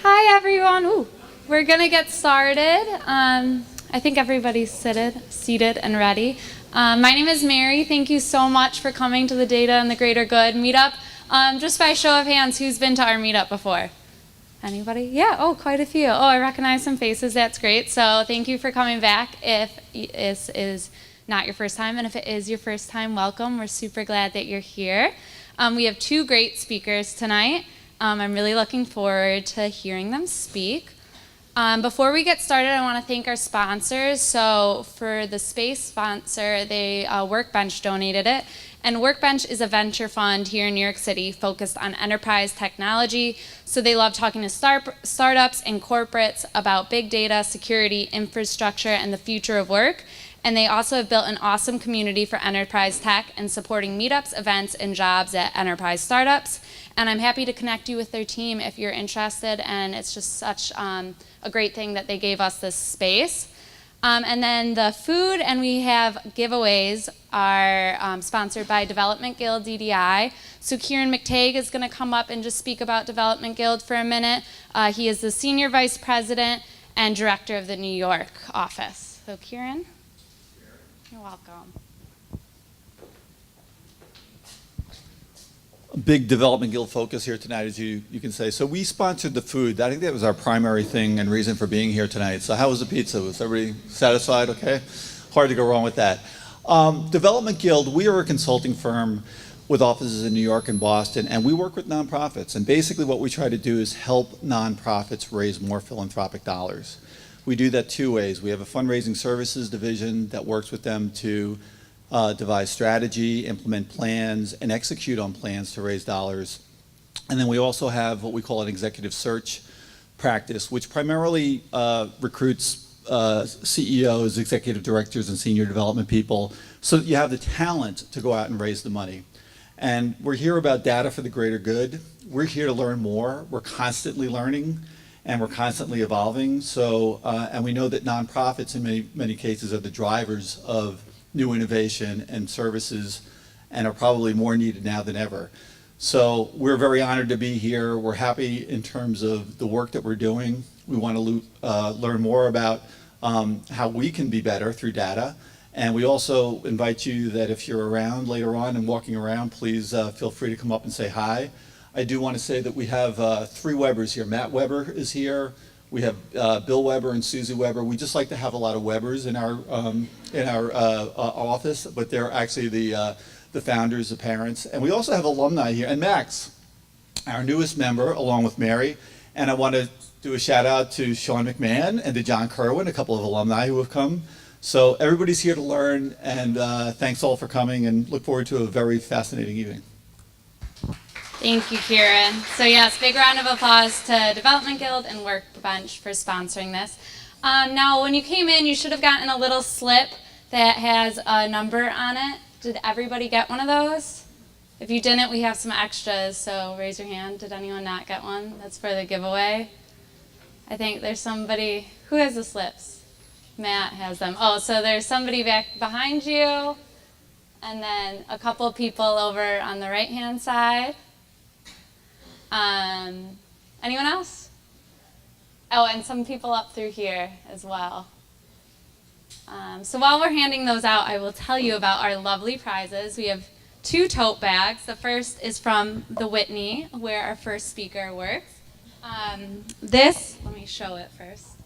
Hi, everyone. Ooh, we're going to get started. I think everybody's seated and ready. My name is Mary. Thank you so much for coming to the Data and the Greater Good meetup. Just by show of hands, who's been to our meetup before? Anybody? Yeah, oh, quite a few. Oh, I recognize some faces. That's great. So thank you for coming back. If this is not your first time, and if it is your first time, welcome. We're super glad that you're here. We have two great speakers tonight. I'm really looking forward to hearing them speak. Before we get started, I want to thank our sponsors. So for the space sponsor, Workbench donated it. And Workbench is a venture fund here in New York City focused on enterprise technology. So they love talking to startups and corporates about big data, security, infrastructure, and the future of work. And they also have built an awesome community for enterprise tech and supporting meetups, events, and jobs at enterprise startups. And I'm happy to connect you with their team if you're interested. And it's just such a great thing that they gave us this space. And then the food and we have giveaways are sponsored by Development Guild DDI. So Kieran McTague is going to come up and just speak about Development Guild for a minute. He is the Senior Vice President and Director of the New York office. So Kieran, you're welcome. A big Development Guild focus here tonight, as you can say. So we sponsored the food. I think that was our primary thing and reason for being here tonight. So how was the pizza? Was everybody satisfied? Okay. Hard to go wrong with that. Development Guild, we are a consulting firm with offices in New York and Boston, and we work with nonprofits. And basically what we try to do is help nonprofits raise more philanthropic dollars. We do that two ways. We have a fundraising services division that works with them to devise strategy, implement plans, and execute on plans to raise dollars. And then we also have what we call an executive search practice, which primarily recruits CEOs, executive directors, and senior development people so that you have the talent to go out and raise the money. And we're here about data for the greater good. We're here to learn more. We're constantly learning, and we're constantly evolving. So, and we know that nonprofits in many cases are the drivers of new innovation and services and are probably more needed now than ever. So we're very honored to be here. We're happy in terms of the work that we're doing. We want to learn more about how we can be better through data. And we also invite you that if you're around later on and walking around, please feel free to come up and say hi. I do want to say that we have three Webbers here. Matt Weber is here. We have Bill Weber and Susie Weber. We just like to have a lot of Webers in our office, but they're actually the founders, the parents. And we also have alumni here. And Max, our newest member, along with Mary. And I want to do a shout out to Sean McMahon and to John Kerwin, a couple of alumni who have come. So everybody's here to learn, and thanks all for coming, and look forward to a very fascinating evening. Thank you, Kieran. So yes, big round of applause to Development Guild and Workbench for sponsoring this. Now, when you came in, you should have gotten a little slip that has a number on it. Did everybody get one of those? If you didn't, we have some extras, so raise your hand. Did anyone not get one? That's for the giveaway. I think there's somebody, who has the slips? Matt has them. Oh, so there's somebody back behind you, and then a couple people over on the right-hand side. Anyone else? Oh, and some people up through here as well. So while we're handing those out, I will tell you about our lovely prizes. We have two tote bags. The first is from the Whitney, where our first speaker works. Let me show it first.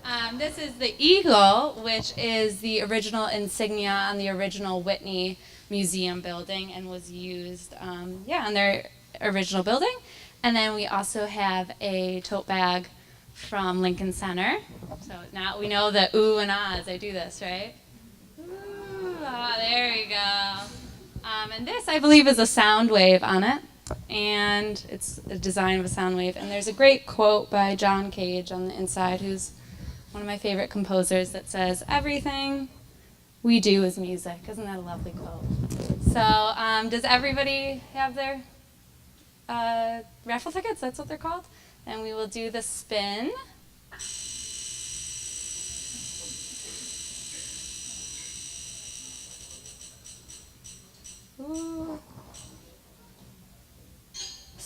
Yeah. This is the Eagle, which is the original insignia on the original Whitney Museum building and was used on their original building. And then we also have a tote bag from Lincoln Center. So now we know the ooh and ahs. I do this, right? Ooh, there we go. And this, I believe, is a sound wave on it. And it's a design of a sound wave. And there's a great quote by John Cage on the inside, who's one of my favorite composers, that says, "Everything we do is music." Isn't that a lovely quote? So does everybody have their raffle tickets? That's what they're called? And we will do the spin. Ooh.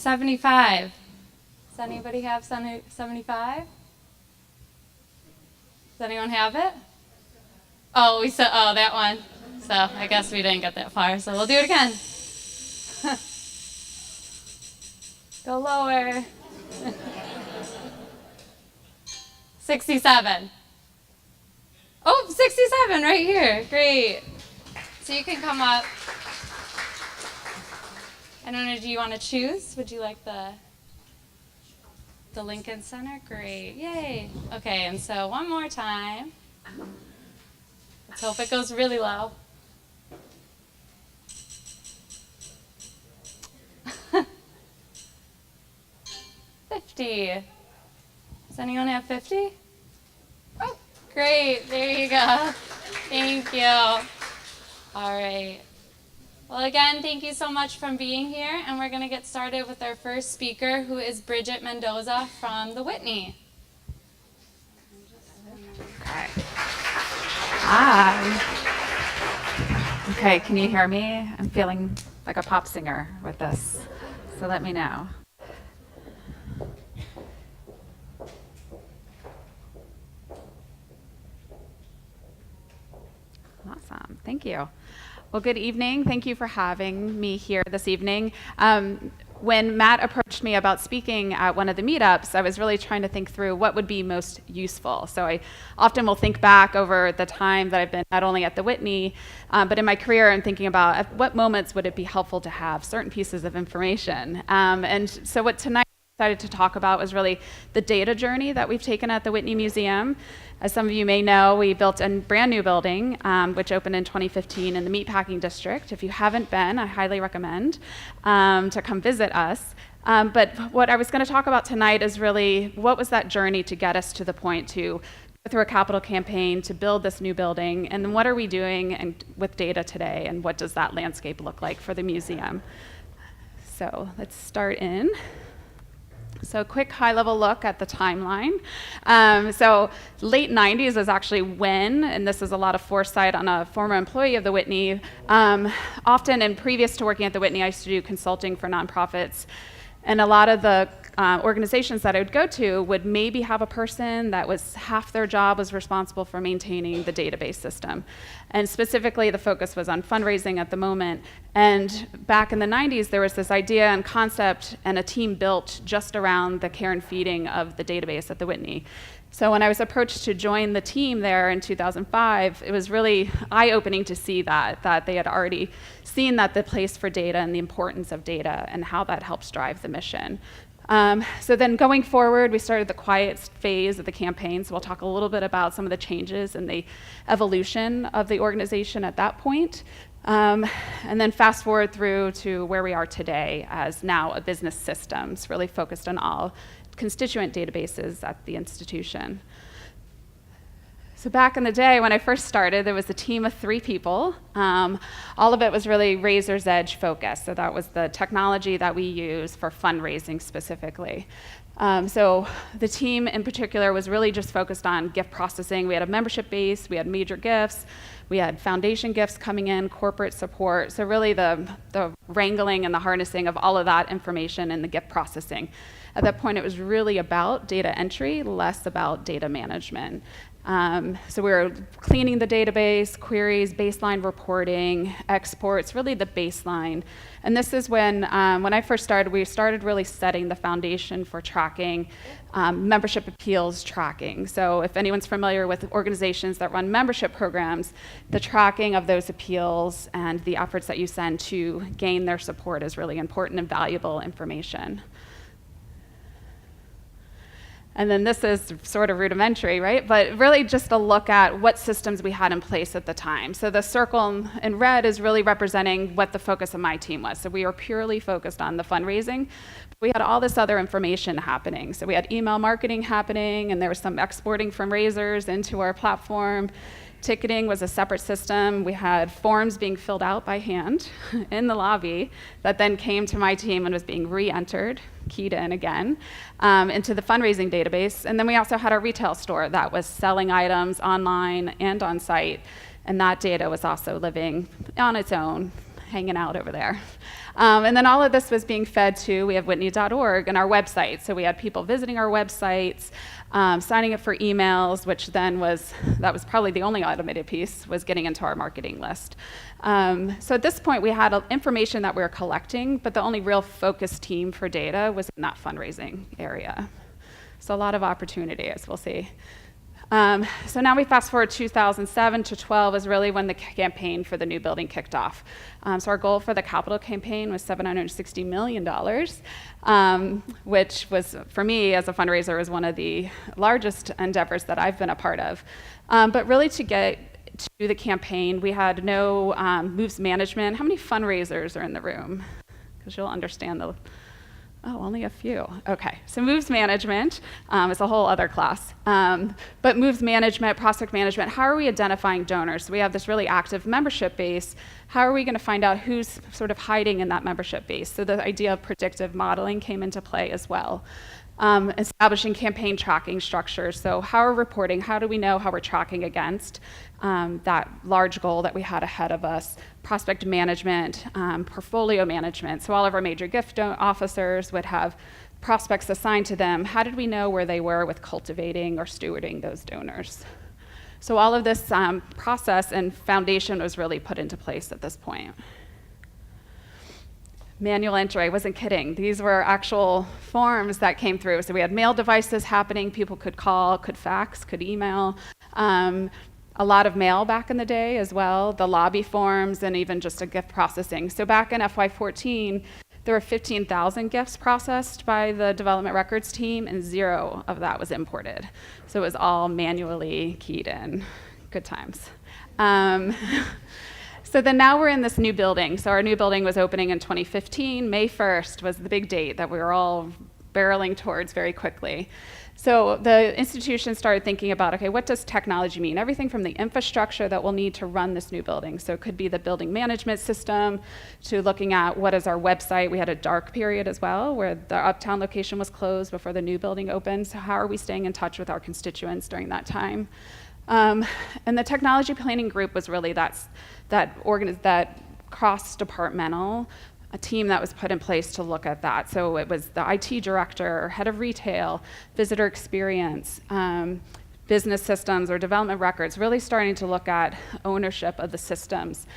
75. Does anybody have 75? Does anyone have it? Oh, we said, oh, that one. So I guess we didn't get that far, so we'll do it again. Go lower. 67. Oh, 67 right here. Great. So you can come up. I don't know, do you want to choose? Would you like the Lincoln Center? Great. Yay. Okay, and so one more time. Let's hope it goes really low. $50. Does anyone have 50? Oh, great. There you go. Thank you. All right. Well, again, thank you so much for being here, and we're going to get started with our first speaker, who is Bridget Mendoza from the Whitney. Okay. Hi. Okay, can you hear me? I'm feeling like a pop singer with this, so let me know. Awesome, thank you. Well, good evening. Thank you for having me here this evening. When Matt approached me about speaking at one of the meetups, I was really trying to think through what would be most useful. So I often will think back over the time that I've been not only at the Whitney, but in my career, and thinking about at what moments would it be helpful to have certain pieces of information. And so what tonight I decided to talk about was really the data journey that we've taken at the Whitney Museum. As some of you may know, we built a brand new building, which opened in 2015 in the Meatpacking District. If you haven't been, I highly recommend to come visit us. But what I was going to talk about tonight is really what was that journey to get us to the point to go through a capital campaign to build this new building, and then what are we doing with data today, and what does that landscape look like for the museum? So let's start in. So a quick high-level look at the timeline. So late 90s is actually when, and this is a lot of foresight on a former employee of the Whitney. Often, and previous to working at the Whitney, I used to do consulting for nonprofits. And a lot of the organizations that I would go to would maybe have a person that was half their job was responsible for maintaining the database system. And specifically, the focus was on fundraising at the moment. And back in the 90s, there was this idea and concept and a team built just around the care and feeding of the database at the Whitney. So when I was approached to join the team there in 2005, it was really eye-opening to see that they had already seen that the place for data and the importance of data and how that helps drive the mission. So then going forward, we started the quiet phase of the campaign. So we'll talk a little bit about some of the changes and the evolution of the organization at that point. And then fast forward through to where we are today as now a business systems, really focused on all constituent databases at the institution. So back in the day when I first started, there was a team of 3 people. All of it was really razor's edge focused. So that was the technology that we use for fundraising specifically. So the team in particular was really just focused on gift processing. We had a membership base, we had major gifts, we had foundation gifts coming in, corporate support. So really the wrangling and the harnessing of all of that information and the gift processing. At that point, it was really about data entry, less about data management. So we were cleaning the database, queries, baseline reporting, exports, really the baseline. And this is when I first started, we started really setting the foundation for tracking membership appeals tracking. So if anyone's familiar with organizations that run membership programs, the tracking of those appeals and the efforts that you send to gain their support is really important and valuable information. And then this is sort of rudimentary, right? But really just a look at what systems we had in place at the time. So the circle in red is really representing what the focus of my team was. So we were purely focused on the fundraising. We had all this other information happening. So we had email marketing happening, and there was some exporting from Razors into our platform. Ticketing was a separate system. We had forms being filled out by hand in the lobby that then came to my team and was being re-entered, keyed in again, into the fundraising database. And then we also had our retail store that was selling items online and on site. And that data was also living on its own, hanging out over there. And then all of this was being fed to, we have Whitney.org and our website. So we had people visiting our websites, signing up for emails, which then that was probably the only automated piece, was getting into our marketing list. So at this point, we had information that we were collecting, but the only real focus team for data was in that fundraising area. So a lot of opportunity, as we'll see. So now we fast forward 2007 to 12 is really when the campaign for the new building kicked off. So our goal for the capital campaign was $760 million, which was, for me as a fundraiser, was one of the largest endeavors that I've been a part of. But really to get to the campaign, we had no moves management. How many fundraisers are in the room? Because you'll understand only a few. Okay, so moves management is a whole other class. But moves management, prospect management, how are we identifying donors? So we have this really active membership base. How are we going to find out who's sort of hiding in that membership base? So the idea of predictive modeling came into play as well. Establishing campaign tracking structures. So how are reporting? How do we know how we're tracking against that large goal that we had ahead of us? Prospect management, portfolio management. So all of our major gift officers would have prospects assigned to them. How did we know where they were with cultivating or stewarding those donors? So all of this process and foundation was really put into place at this point. Manual entry, I wasn't kidding. These were actual forms that came through. So we had mail devices happening. People could call, could fax, could email. A lot of mail back in the day as well, the lobby forms, and even just a gift processing. So back in FY14, there were 15,000 gifts processed by the development records team, and 0 of that was imported. So it was all manually keyed in. Good times. So then now we're in this new building. So our new building was opening in 2015. May 1st was the big date that we were all barreling towards very quickly. So the institution started thinking about, okay, what does technology mean? Everything from the infrastructure that we'll need to run this new building. So it could be the building management system, to looking at what is our website. We had a dark period as well, where the Uptown location was closed before the new building opened. So how are we staying in touch with our constituents during that time? And the technology planning group was really that cross-departmental team that was put in place to look at that. So it was the IT director, head of retail, visitor experience, business systems or development records, really starting to look at ownership of the systems.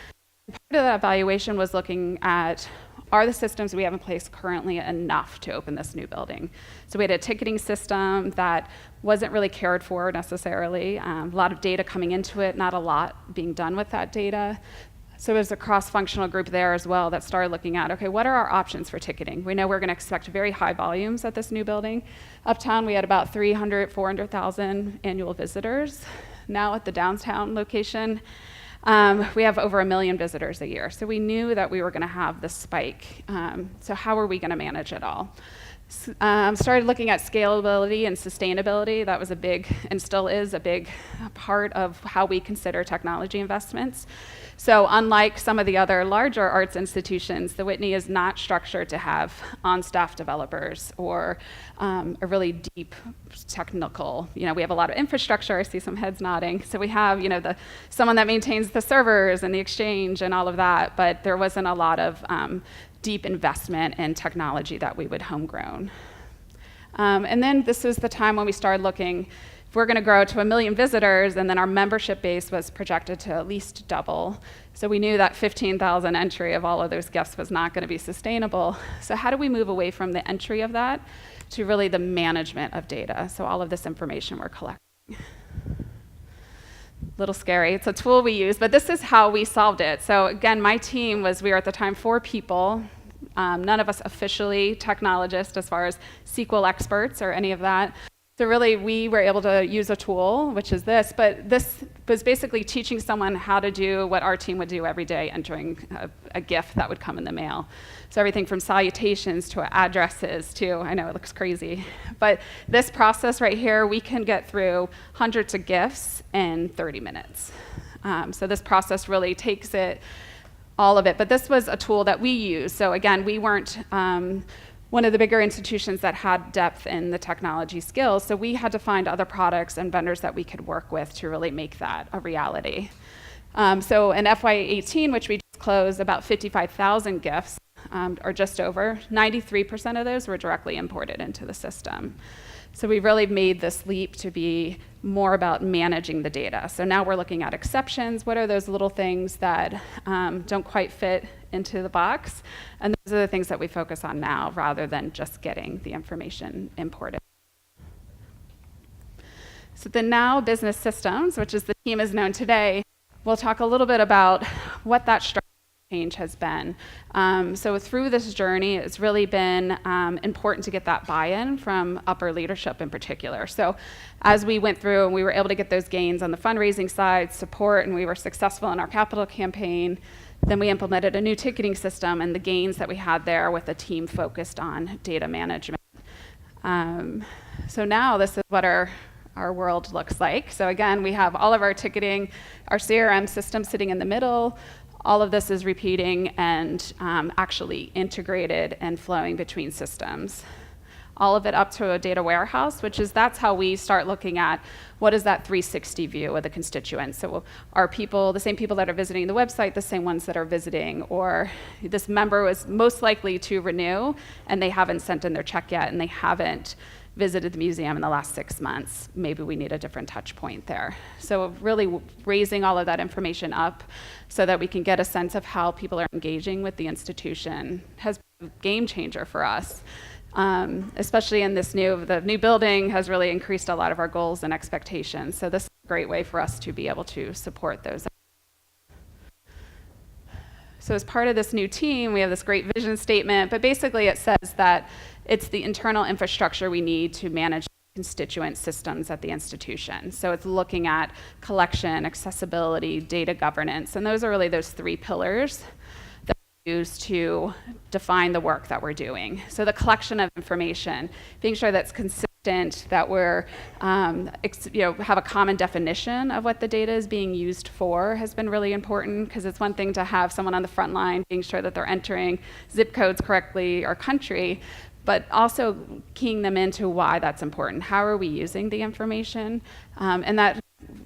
Part of that evaluation was looking at, are the systems we have in place currently enough to open this new building? So we had a ticketing system that wasn't really cared for necessarily, a lot of data coming into it, not a lot being done with that data. So there's a cross-functional group there as well that started looking at, okay, what are our options for ticketing? We know we're going to expect very high volumes at this new building. Uptown, we had about 400,000 annual visitors. Now at the downtown location, we have over 1 million visitors a year. So we knew that we were going to have this spike. So how are we going to manage it all? Started looking at scalability and sustainability. That was a big, and still is a big part of how we consider technology investments. So unlike some of the other larger arts institutions, the Whitney is not structured to have on-staff developers or a really deep technical, we have a lot of infrastructure. I see some heads nodding. So we have, someone that maintains the servers and the exchange and all of that, but there wasn't a lot of deep investment in technology that we would homegrown. And then this is the time when we started looking, if we're going to grow to 1 million visitors, and then our membership base was projected to at least double. So we knew that 15,000 entry of all of those gifts was not going to be sustainable. So how do we move away from the entry of that to really the management of data? So all of this information we're collecting. Little scary. It's a tool we use, but this is how we solved it. So again, my team we were at the time 4 people, none of us officially technologists as far as SQL experts or any of that. So really, we were able to use a tool, which is this, but this was basically teaching someone how to do what our team would do every day, entering a gift that would come in the mail. So everything from salutations to addresses to, I know it looks crazy, but this process right here, we can get through hundreds of gifts in 30 minutes. So this process really takes all of it, but this was a tool that we used. So again, we weren't one of the bigger institutions that had depth in the technology skills, so we had to find other products and vendors that we could work with to really make that a reality. So in FY18, which we just closed, about 55,000 gifts or just over, 93% of those were directly imported into the system. So we really made this leap to be more about managing the data. So now we're looking at exceptions. What are those little things that don't quite fit into the box? And those are the things that we focus on now rather than just getting the information imported. So the Now Business Systems, which is the team is known today, we'll talk a little bit about what that structure change has been. So through this journey, it's really been important to get that buy-in from upper leadership in particular. So as we went through and we were able to get those gains on the fundraising side, support, and we were successful in our capital campaign, then we implemented a new ticketing system and the gains that we had there with a team focused on data management. So now this is what our world looks like. So again, we have all of our ticketing, our CRM system sitting in the middle. All of this is repeating and actually integrated and flowing between systems. All of it up to a data warehouse, that's how we start looking at what is that 360 view of the constituents. So are people, the same people that are visiting the website, the same ones that are visiting, or this member was most likely to renew and they haven't sent in their check yet and they haven't visited the museum in the last 6 months. Maybe we need a different touch point there. So really raising all of that information up so that we can get a sense of how people are engaging with the institution has been a game changer for us. Especially in the new building has really increased a lot of our goals and expectations. So this is a great way for us to be able to support those. So as part of this new team, we have this great vision statement, but basically it says that it's the internal infrastructure we need to manage constituent systems at the institution. So it's looking at collection, accessibility, data governance, and those are really those 3 pillars that we use to define the work that we're doing. So the collection of information, being sure that's consistent, that we're have a common definition of what the data is being used for has been really important, because it's one thing to have someone on the front line being sure that they're entering zip codes correctly or country, but also keying them into why that's important. How are we using the information? And that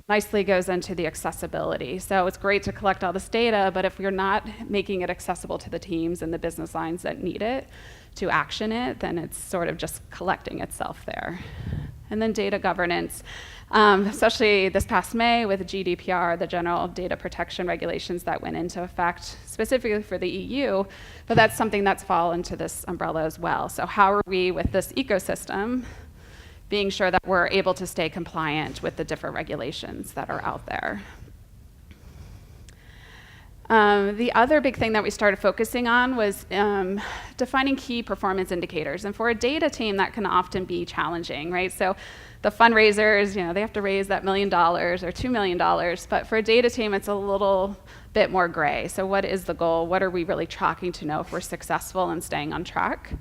nicely goes into the accessibility. So it's great to collect all this data, but if we're not making it accessible to the teams and the business lines that need it to action it, then it's sort of just collecting itself there. And then data governance, especially this past May with GDPR, the General Data Protection Regulations that went into effect specifically for the EU, but that's something that's fall into this umbrella as well. So how are we with this ecosystem being sure that we're able to stay compliant with the different regulations that are out there? The other big thing that we started focusing on was defining key performance indicators. And for a data team, that can often be challenging, right? So the fundraisers, they have to raise that $1 million or $2 million. But for a data team, it's a little bit more gray. So what is the goal? What are we really tracking to know if we're successful and staying on track?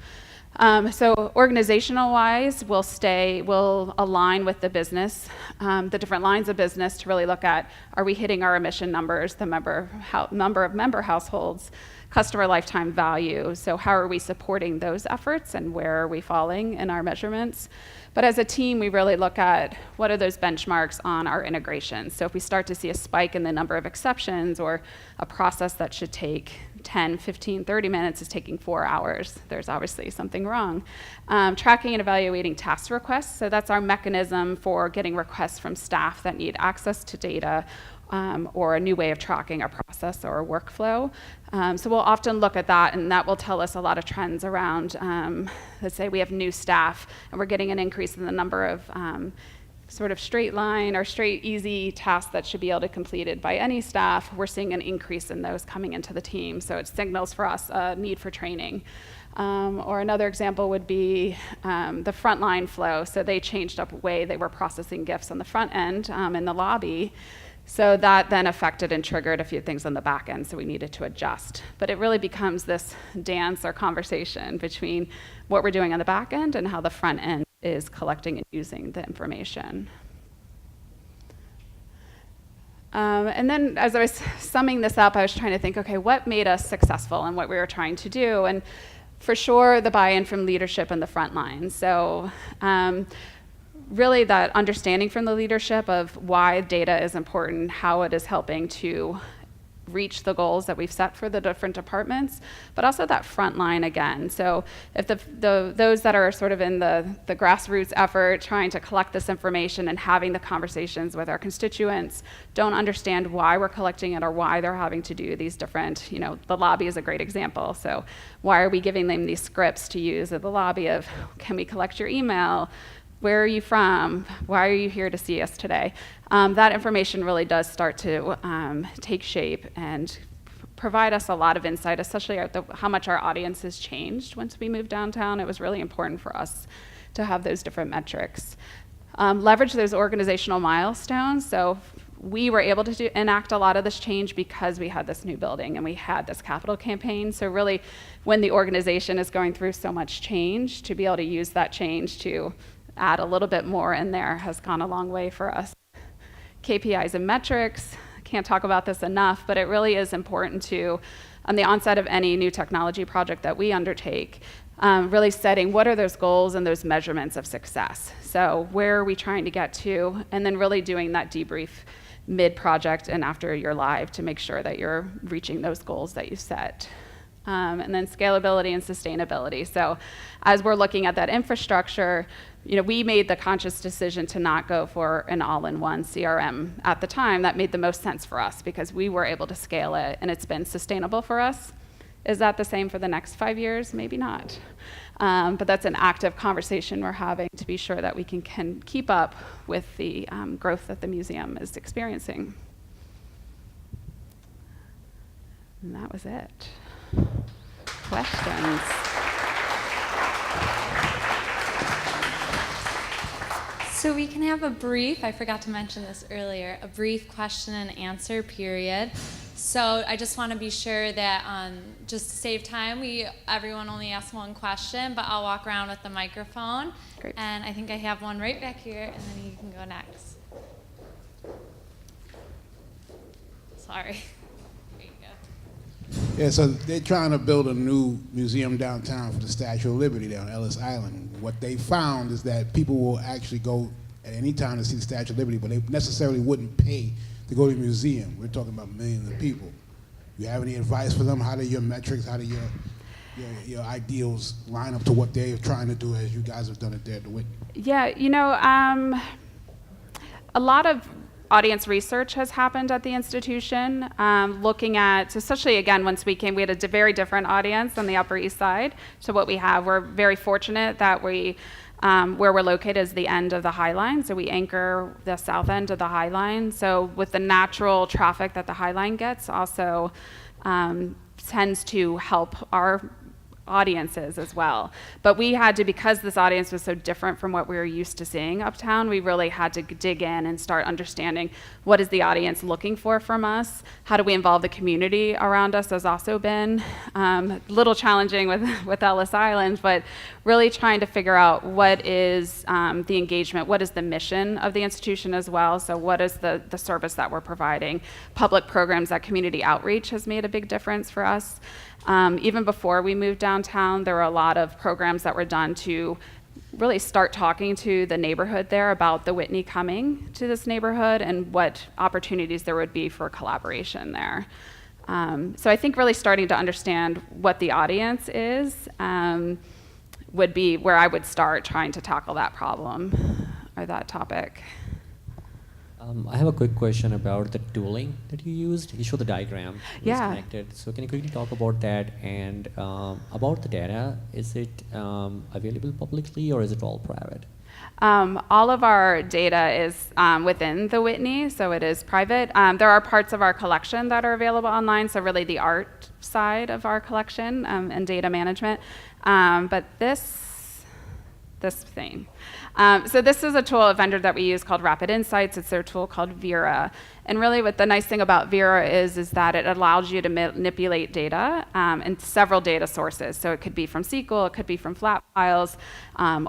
So organizational-wise, we'll align with the business, the different lines of business to really look at, are we hitting our emission numbers, the number of member households, customer lifetime value. So how are we supporting those efforts and where are we falling in our measurements? But as a team, we really look at what are those benchmarks on our integrations. So if we start to see a spike in the number of exceptions or a process that should take 10, 15, 30 minutes is taking 4 hours, there's obviously something wrong. Tracking and evaluating task requests. So that's our mechanism for getting requests from staff that need access to data or a new way of tracking a process or a workflow. So we'll often look at that, and that will tell us a lot of trends around, let's say we have new staff, and we're getting an increase in the number of sort of straight line or straight easy tasks that should be able to be completed by any staff. We're seeing an increase in those coming into the team. So it signals for us a need for training. Or another example would be the frontline flow. So they changed up the way they were processing gifts on the front end in the lobby. So that then affected and triggered a few things on the back end, so we needed to adjust. But it really becomes this dance or conversation between what we're doing on the back end and how the front end is collecting and using the information. And then as I was summing this up, I was trying to think, okay, what made us successful and what we were trying to do? And for sure, the buy-in from leadership and the front line. So really that understanding from the leadership of why data is important, how it is helping to reach the goals that we've set for the different departments, but also that front line again. So if those that are sort of in the grassroots effort, trying to collect this information and having the conversations with our constituents, don't understand why we're collecting it or why they're having to do these different, the lobby is a great example. So why are we giving them these scripts to use at the lobby of, can we collect your email? Where are you from? Why are you here to see us today? That information really does start to take shape and provide us a lot of insight, especially how much our audience has changed once we moved downtown. It was really important for us to have those different metrics. Leverage those organizational milestones. So we were able to enact a lot of this change because we had this new building and we had this capital campaign. So really, when the organization is going through so much change, to be able to use that change to add a little bit more in there has gone a long way for us. KPIs and metrics, can't talk about this enough, but it really is important to, on the onset of any new technology project that we undertake, really setting what are those goals and those measurements of success. So where are we trying to get to? And then really doing that debrief mid-project and after you're live to make sure that you're reaching those goals that you set. And then scalability and sustainability. So as we're looking at that infrastructure, we made the conscious decision to not go for an all-in-one CRM at the time. That made the most sense for us because we were able to scale it and it's been sustainable for us. Is that the same for the next 5 years? Maybe not. But that's an active conversation we're having to be sure that we can keep up with the growth that the museum is experiencing. And that was it. Questions? So we can have I forgot to mention this earlier, a brief question and answer period. So I just want to be sure that just to save time, everyone only asks one question, but I'll walk around with the microphone. Great. And I think I have one right back here, and then you can go next. Sorry. There you go. Yeah, so they're trying to build a new museum downtown for the Statue of Liberty down Ellis Island. What they found is that people will actually go at any time to see the Statue of Liberty, but they necessarily wouldn't pay to go to the museum. We're talking about millions of people. You have any advice for them? How do your metrics, how do your ideals line up to what they're trying to do as you guys have done it there at the Whitney? Yeah, a lot of audience research has happened at the institution, looking at, especially again, once we came, we had a very different audience on the Upper East Side. So what we have, we're very fortunate that where we're located is the end of the High Line. So we anchor the south end of the High Line. So with the natural traffic that the High Line gets also tends to help our audiences as well. But we had to, because this audience was so different from what we were used to seeing uptown, we really had to dig in and start understanding what is the audience looking for from us, how do we involve the community around us has also been a little challenging with Ellis Island, but really trying to figure out what is the engagement, what is the mission of the institution as well, so what is the service that we're providing. Public programs, that community outreach has made a big difference for us. Even before we moved downtown, there were a lot of programs that were done to really start talking to the neighborhood there about the Whitney coming to this neighborhood and what opportunities there would be for collaboration there. So I think really starting to understand what the audience is would be where I would start trying to tackle that problem or that topic. I have a quick question about the tooling that you used. You showed the diagram. It was Yeah. connected. So can you quickly talk about that and about the data? Is it available publicly or is it all private? All of our data is within the Whitney, so it is private. There are parts of our collection that are available online, so really the art side of our collection and data management. But this thing. So this is a tool, a vendor that we use called Rapid Insights. It's their tool called Vera. And really what the nice thing about Vera is that it allows you to manipulate data in several data sources. So it could be from SQL, it could be from flat files,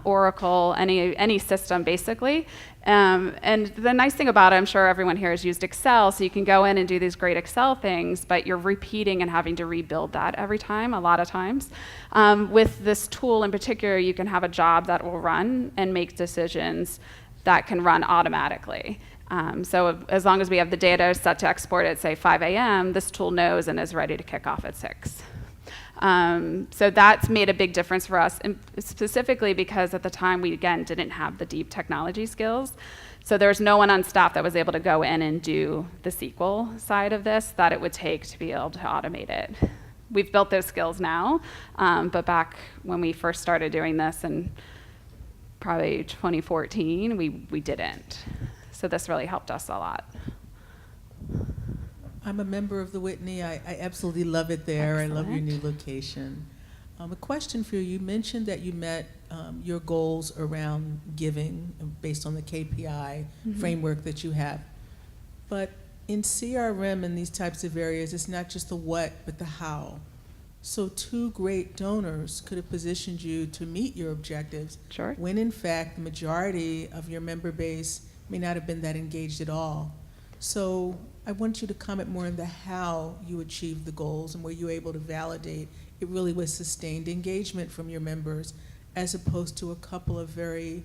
Oracle, any system basically. And the nice thing about it, I'm sure everyone here has used Excel, so you can go in and do these great Excel things, but you're repeating and having to rebuild that every time, a lot of times. With this tool in particular, you can have a job that will run and make decisions that can run automatically. So as long as we have the data set to export at, say, 5 a.m., this tool knows and is ready to kick off at 6. So that's made a big difference for us, and specifically because at the time we, again, didn't have the deep technology skills. So there was no one on staff that was able to go in and do the SQL side of this that it would take to be able to automate it. We've built those skills now, but back when we first started doing this in probably 2014, we didn't. So this really helped us a lot. I'm a member of the Whitney. I absolutely love it there. Excellent. I love your new location. A question for you. You mentioned that you met your goals around giving based on the KPI framework that you have. But in CRM and these types of areas, it's not just the what, but the how. So 2 great donors could have positioned you to meet your objectives. Sure. When in fact, the majority of your member base may not have been that engaged at all. So I want you to comment more on the how you achieved the goals and were you able to validate it really was sustained engagement from your members as opposed to a couple of very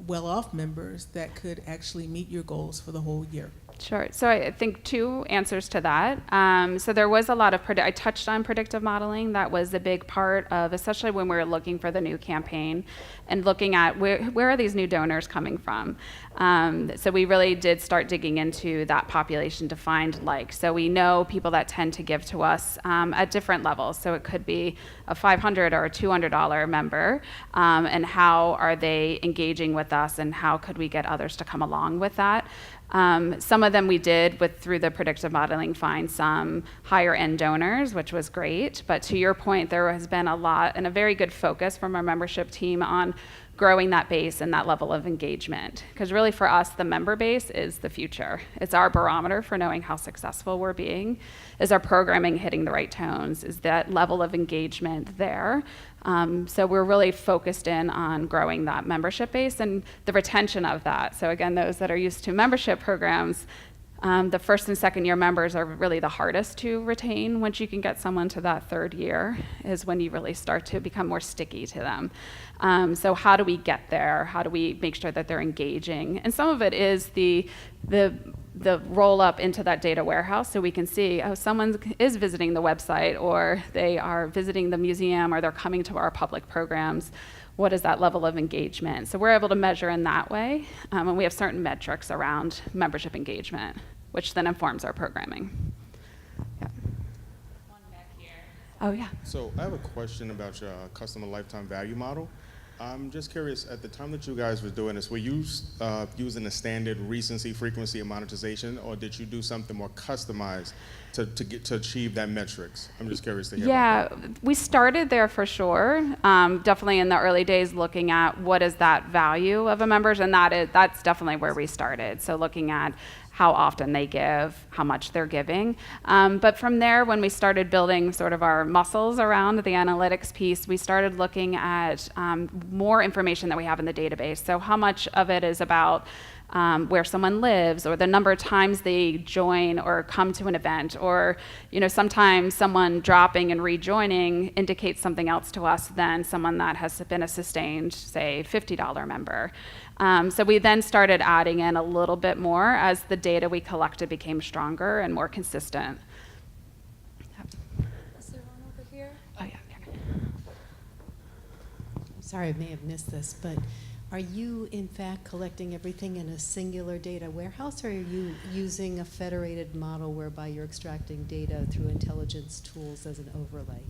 well-off members that could actually meet your goals for the whole year. Sure. So I think 2 answers to that. So there was a lot of, I touched on predictive modeling. That was a big part of, especially when we were looking for the new campaign and looking at where are these new donors coming from. So we really did start digging into that population to find so we know people that tend to give to us at different levels. So it could be a $500 or a $200 member, and how are they engaging with us and how could we get others to come along with that. Some of them we did through the predictive modeling find some higher end donors, which was great. But to your point, there has been a lot and a very good focus from our membership team on growing that base and that level of engagement. Because really for us, the member base is the future. It's our barometer for knowing how successful we're being. Is our programming hitting the right tones? Is that level of engagement there? So we're really focused in on growing that membership base and the retention of that. So again, those that are used to membership programs, the first and second year members are really the hardest to retain. Once you can get someone to that 3rd year is when you really start to become more sticky to them. So how do we get there? How do we make sure that they're engaging? And some of it is the roll up into that data warehouse so we can see, oh, someone is visiting the website or they are visiting the museum or they're coming to our public programs. What is that level of engagement? So we're able to measure in that way, and we have certain metrics around membership engagement, which then informs our programming. Yeah. One back here. Oh, yeah. So I have a question about your customer lifetime value model. I'm just curious, at the time that you guys were doing this, were you using a standard recency, frequency, and monetization, or did you do something more customized to achieve that metrics? I'm just curious to hear about that. Yeah, we started there for sure. Definitely in the early days looking at what is that value of a member's, and that's definitely where we started. So looking at how often they give, how much they're giving. But from there, when we started building sort of our muscles around the analytics piece, we started looking at more information that we have in the database. So how much of it is about where someone lives or the number of times they join or come to an event, or sometimes someone dropping and rejoining indicates something else to us than someone that has been a sustained, say, $50 member. So we then started adding in a little bit more as the data we collected became stronger and more consistent. Is there one over here? Oh, yeah. Sorry, I may have missed this, but are you in fact collecting everything in a singular data warehouse, or are you using a federated model whereby you're extracting data through intelligence tools as an overlay?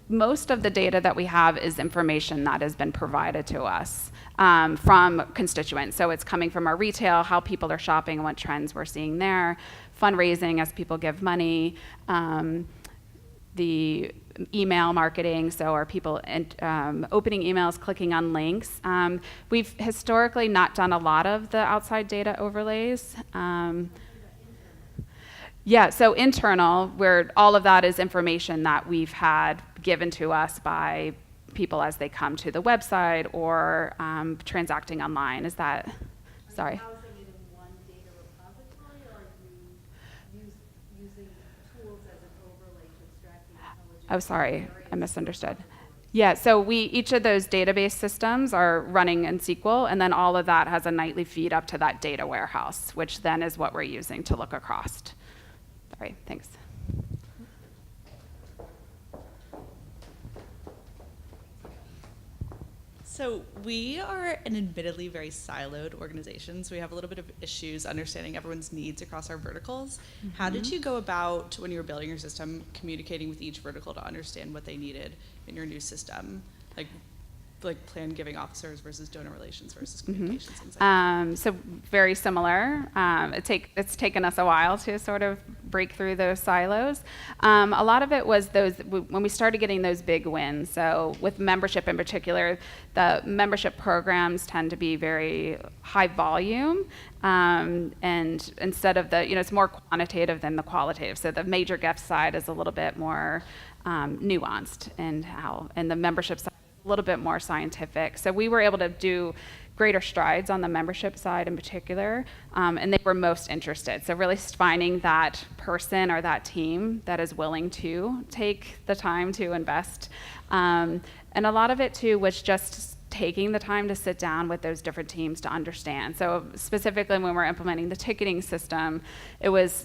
Most of the data that we have is information that has been provided to us from constituents. So it's coming from our retail, how people are shopping, and what trends we're seeing there, fundraising as people give money, the email marketing, so are people opening emails, clicking on links. We've historically not done a lot of the outside data overlays. Yeah, so internal, where all of that is information that we've had given to us by people as they come to the website or transacting online. Is that, sorry? Are you housing it in one data repository, or are you using tools as an overlay to extract the intelligence? Oh, sorry, I misunderstood. Yeah, so each of those database systems are running in SQL, and then all of that has a nightly feed up to that data warehouse, which then is what we're using to look across. Sorry, thanks. So we are an admittedly very siloed organization, so we have a little bit of issues understanding everyone's needs across our verticals. Mm-hmm. How did you go about, when you were building your system, communicating with each vertical to understand what they needed in your new system? Like plan giving officers versus donor relations versus communications. Mm-hmm. So very similar. It's taken us a while to sort of break through those silos. A lot of it was when we started getting those big wins. So with membership in particular, the membership programs tend to be very high volume, and instead of it's more quantitative than the qualitative. So the major gift side is a little bit more nuanced and the membership side a little bit more scientific. So we were able to do greater strides on the membership side in particular, and they were most interested. So really finding that person or that team that is willing to take the time to invest. And a lot of it too was just taking the time to sit down with those different teams to understand. So specifically when we're implementing the ticketing system, the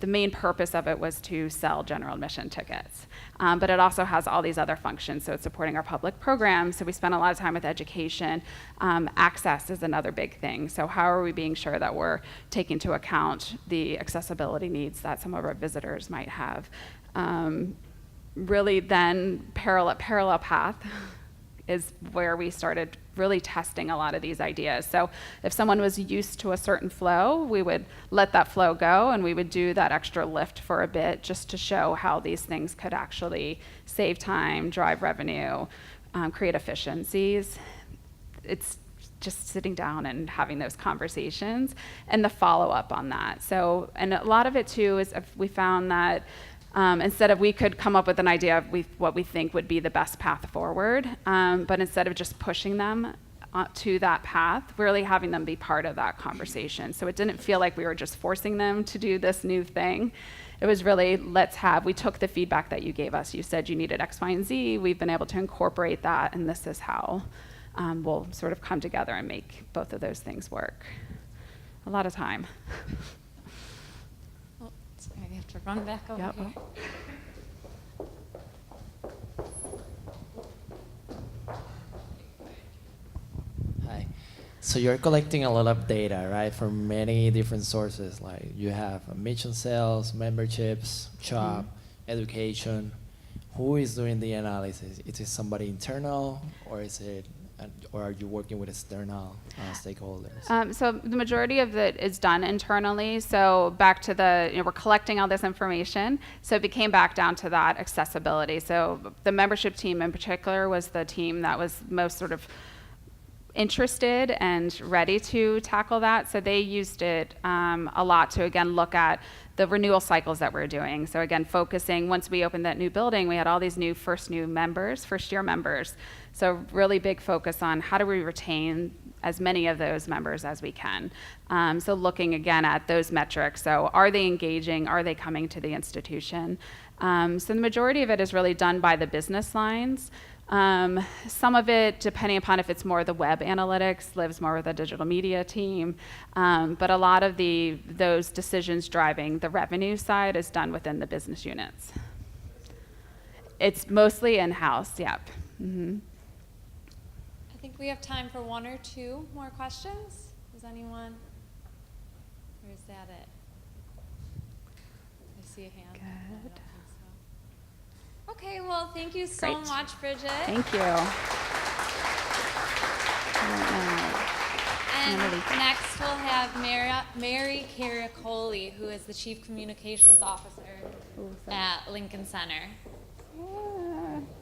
main purpose of it was to sell general admission tickets. But it also has all these other functions, so it's supporting our public programs, so we spend a lot of time with education. Access is another big thing, so how are we being sure that we're taking into account the accessibility needs that some of our visitors might have? Really then, parallel path is where we started really testing a lot of these ideas. So if someone was used to a certain flow, we would let that flow go and we would do that extra lift for a bit just to show how these things could actually save time, drive revenue, create efficiencies. It's just sitting down and having those conversations and the follow-up on that. So, and a lot of it too is if we found that instead of we could come up with an idea of what we think would be the best path forward, but instead of just pushing them to that path, really having them be part of that conversation. So it didn't feel like we were just forcing them to do this new thing. It was really, we took the feedback that you gave us. You said you needed X, Y, and Z. We've been able to incorporate that, and this is how we'll sort of come together and make both of those things work. A lot of time. I have to run back over here. Hi. So you're collecting a lot of data, right, from many different sources. Like you have admission sales, memberships, shop, education. Who is doing the analysis? Is it somebody internal, or are you working with external stakeholders? So the majority of it is done internally. So back to we're collecting all this information. So it came back down to that accessibility. So the membership team in particular was the team that was most sort of interested and ready to tackle that. So they used it a lot to, again, look at the renewal cycles that we're doing. So again, focusing, once we opened that new building, we had all these first year members. So really big focus on how do we retain as many of those members as we can. So looking again at those metrics. So are they engaging? Are they coming to the institution? So the majority of it is really done by the business lines. Some of it, depending upon if it's more the web analytics, lives more with the digital media team. But a lot of those decisions driving the revenue side is done within the business units. It's mostly in-house, yep. Mm-hmm. I think we have time for one or two more questions. Does anyone? Or is that it? I see a hand. Good. I don't think so. Okay, well, thank you so Great. much, Bridget. Thank you. And next we'll have Mary Caracoli, who is the Chief Communications Officer at Lincoln Center.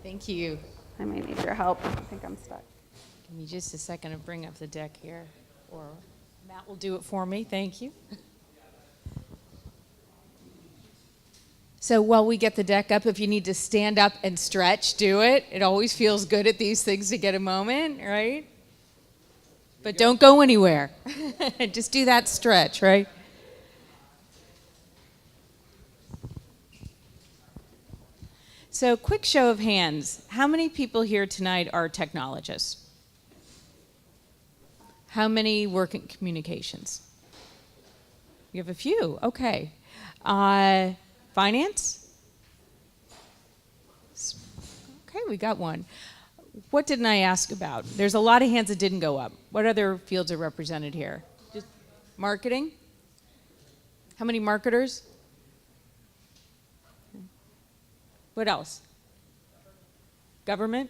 Thank you. I might need your help. I think I'm stuck. Give me just a second to bring up the deck here, or Matt will do it for me. Thank you. So while we get the deck up, if you need to stand up and stretch, do it. It always feels good at these things to get a moment, right? But don't go anywhere. Just do that stretch, right? So quick show of hands. How many people here tonight are technologists? How many work in communications? You have a few, okay. Finance? Okay, we got one. What didn't I ask about? There's a lot of hands that didn't go up. What other fields are represented here? Just marketing? How many marketers? What else? Government?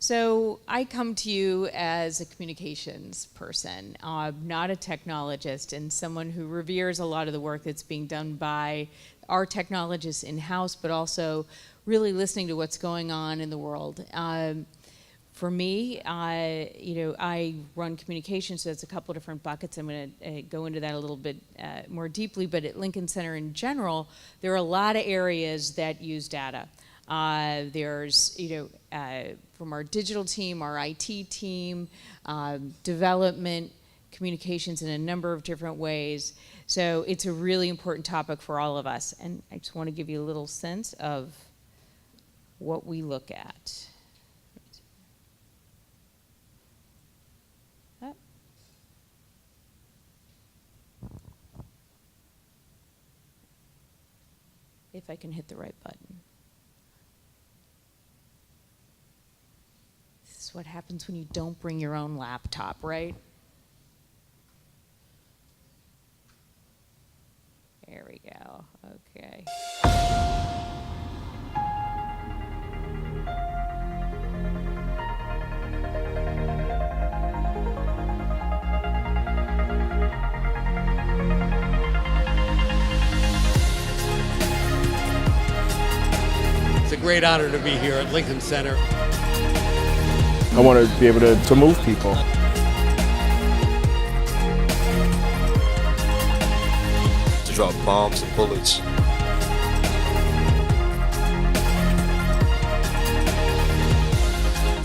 So I come to you as a communications person, not a technologist, and someone who reveres a lot of the work that's being done by our technologists in-house, but also really listening to what's going on in the world. For me, I run communications, so it's a couple different buckets. I'm going to go into that a little bit more deeply, but at Lincoln Center in general, there are a lot of areas that use data. There's, from our digital team, our IT team, development, communications in a number of different ways. So it's a really important topic for all of us. And I just want to give you a little sense of what we look at. If I can hit the right button. This is what happens when you don't bring your own laptop, right? There we go. Okay. It's a great honor to be here at Lincoln Center. I want to be able to move people. To drop bombs and bullets.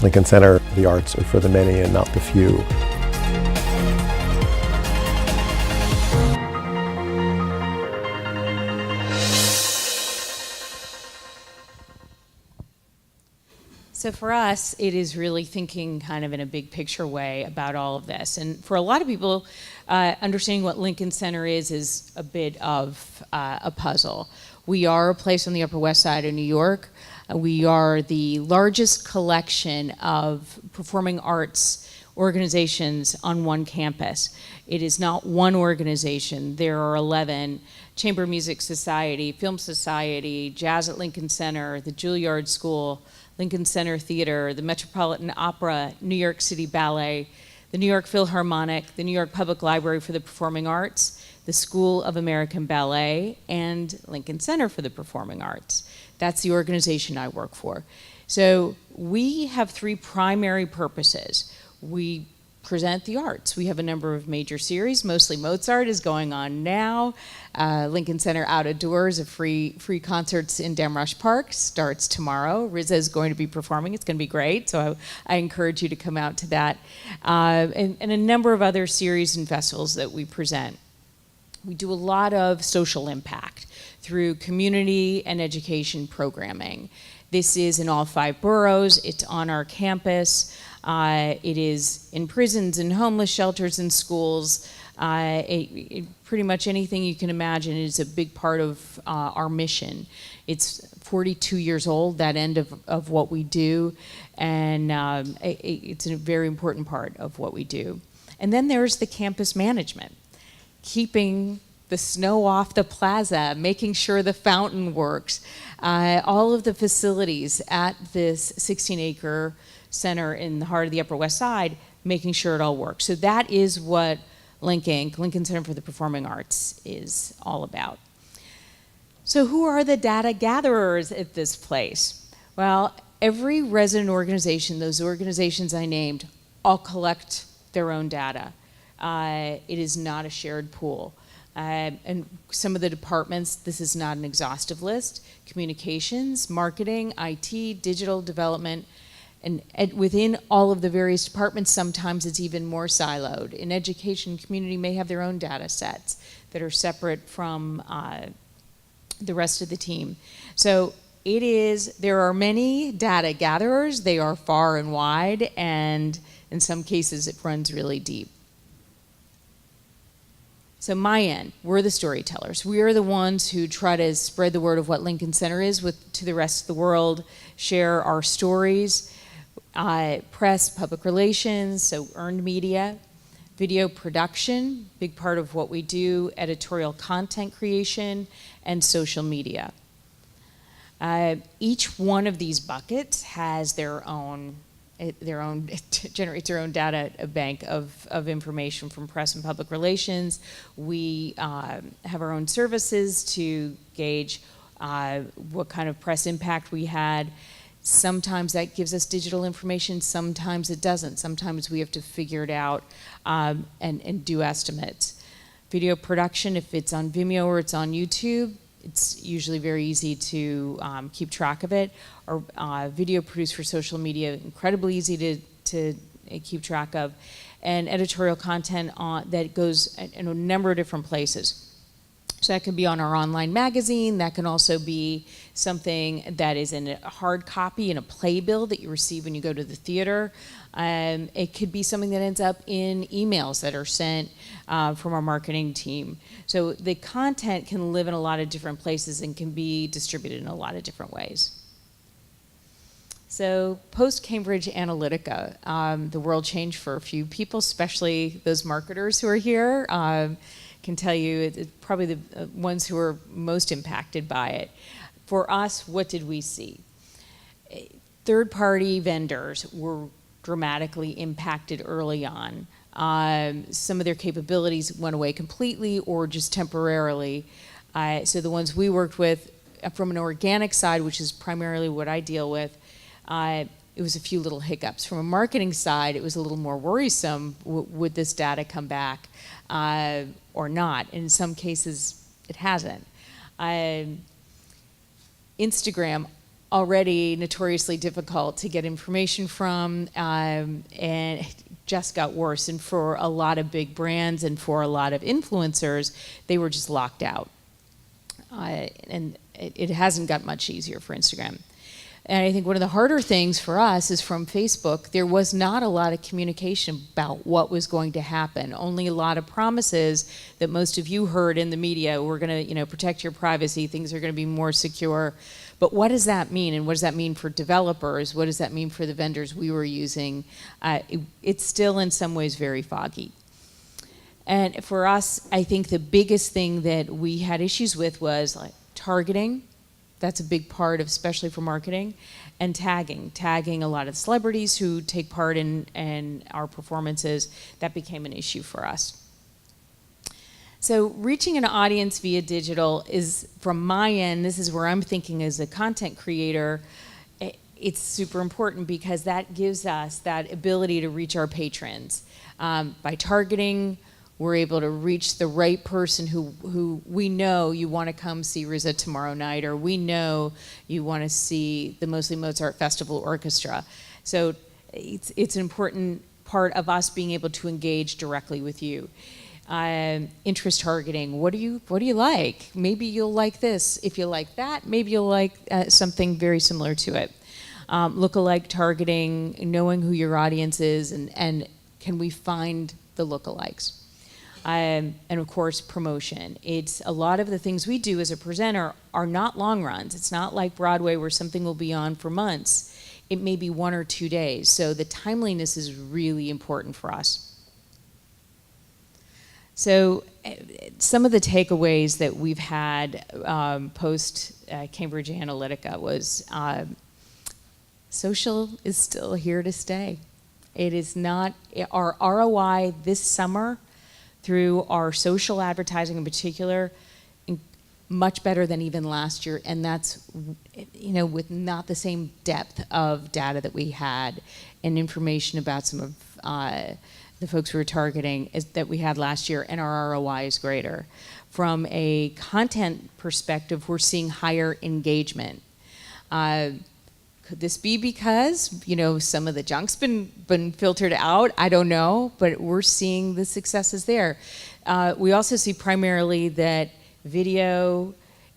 Lincoln Center, the arts are for the many and not the few. So for us, it is really thinking kind of in a big picture way about all of this. And for a lot of people, understanding what Lincoln Center is a bit of a puzzle. We are a place on the Upper West Side of New York. We are the largest collection of performing arts organizations on one campus. It is not one organization. There are 11. Chamber Music Society, Film Society, Jazz at Lincoln Center, the Juilliard School, Lincoln Center Theater, the Metropolitan Opera, New York City Ballet, the New York Philharmonic, the New York Public Library for the Performing Arts, the School of American Ballet, and Lincoln Center for the Performing Arts. That's the organization I work for. So we have three primary purposes. We present the arts. We have a number of major series, mostly Mozart is going on now. Lincoln Center Out of Doors, a free concerts in Damrush Park, starts tomorrow. RZA is going to be performing. It's going to be great, so I encourage you to come out to that. And a number of other series and festivals that we present. We do a lot of social impact through community and education programming. This is in all 5 boroughs. It's on our campus. It is in prisons and homeless shelters and schools. Pretty much anything you can imagine is a big part of our mission. It's 42 years old, that end of what we do, and it's a very important part of what we do. And then there's the campus management, keeping the snow off the plaza, making sure the fountain works, all of the facilities at this 16-acre center in the heart of the Upper West Side, making sure it all works. So that is what Lincoln Center for the Performing Arts is all about. So who are the data gatherers at this place? Well, every resident organization, those organizations I named, all collect their own data. It is not a shared pool. And some of the departments, this is not an exhaustive list: communications, marketing, IT, digital development, and within all of the various departments, sometimes it's even more siloed. In education, community may have their own data sets that are separate from the rest of the team. So there are many data gatherers. They are far and wide, and in some cases it runs really deep. So my end, we're the storytellers. We are the ones who try to spread the word of what Lincoln Center is to the rest of the world, share our stories, press, public relations, so earned media, video production, big part of what we do, editorial content creation, and social media. Each one of these buckets has generates their own data bank of information from press and public relations. We have our own services to gauge what kind of press impact we had. Sometimes that gives us digital information, sometimes it doesn't. Sometimes we have to figure it out and do estimates. Video production, if it's on Vimeo or it's on YouTube, it's usually very easy to keep track of it. Or video produced for social media, incredibly easy to keep track of. And editorial content that goes in a number of different places. So that can be on our online magazine. That can also be something that is in a hard copy in a playbill that you receive when you go to the theater. It could be something that ends up in emails that are sent from our marketing team. So the content can live in a lot of different places and can be distributed in a lot of different ways. So post-Cambridge Analytica, the world changed for a few people, especially those marketers who are here. Can tell you it's probably the ones who are most impacted by it. For us, what did we see? Third-party vendors were dramatically impacted early on. Some of their capabilities went away completely or just temporarily. So the ones we worked with from an organic side, which is primarily what I deal with, it was a few little hiccups. From a marketing side, it was a little more worrisome. Would this data come back or not? In some cases, it hasn't. Instagram, already notoriously difficult to get information from, and it just got worse. And for a lot of big brands and for a lot of influencers, they were just locked out. And it hasn't got much easier for Instagram. And I think one of the harder things for us is from Facebook, there was not a lot of communication about what was going to happen. Only a lot of promises that most of you heard in the media. We're going to, protect your privacy. Things are going to be more secure. But what does that mean? And what does that mean for developers? What does that mean for the vendors we were using? It's still in some ways very foggy. And for us, I think the biggest thing that we had issues with was targeting. That's a big part of, especially for marketing, and tagging a lot of celebrities who take part in our performances. That became an issue for us. So reaching an audience via digital is, from my end, this is where I'm thinking as a content creator, it's super important because that gives us that ability to reach our patrons. By targeting, we're able to reach the right person who we know you want to come see RZA tomorrow night, or we know you want to see the Mostly Mozart Festival Orchestra. So it's an important part of us being able to engage directly with you. Interest targeting, what do you like? Maybe you'll like this. If you like that, maybe you'll like something very similar to it. Lookalike targeting, knowing who your audience is, and can we find the lookalikes? And of course, promotion. It's a lot of the things we do as a presenter are not long runs. It's not like Broadway where something will be on for months. It may be 1 or 2 days. So the timeliness is really important for us. So some of the takeaways that we've had post Cambridge Analytica was social is still here to stay. It is not, our ROI this summer through our social advertising in particular, much better than even last year, and that's, with not the same depth of data that we had and information about some of the folks we were targeting that we had last year, and our ROI is greater. From a content perspective, we're seeing higher engagement. Could this be because, some of the junk's been filtered out? I don't know, but we're seeing the successes there. We also see primarily that video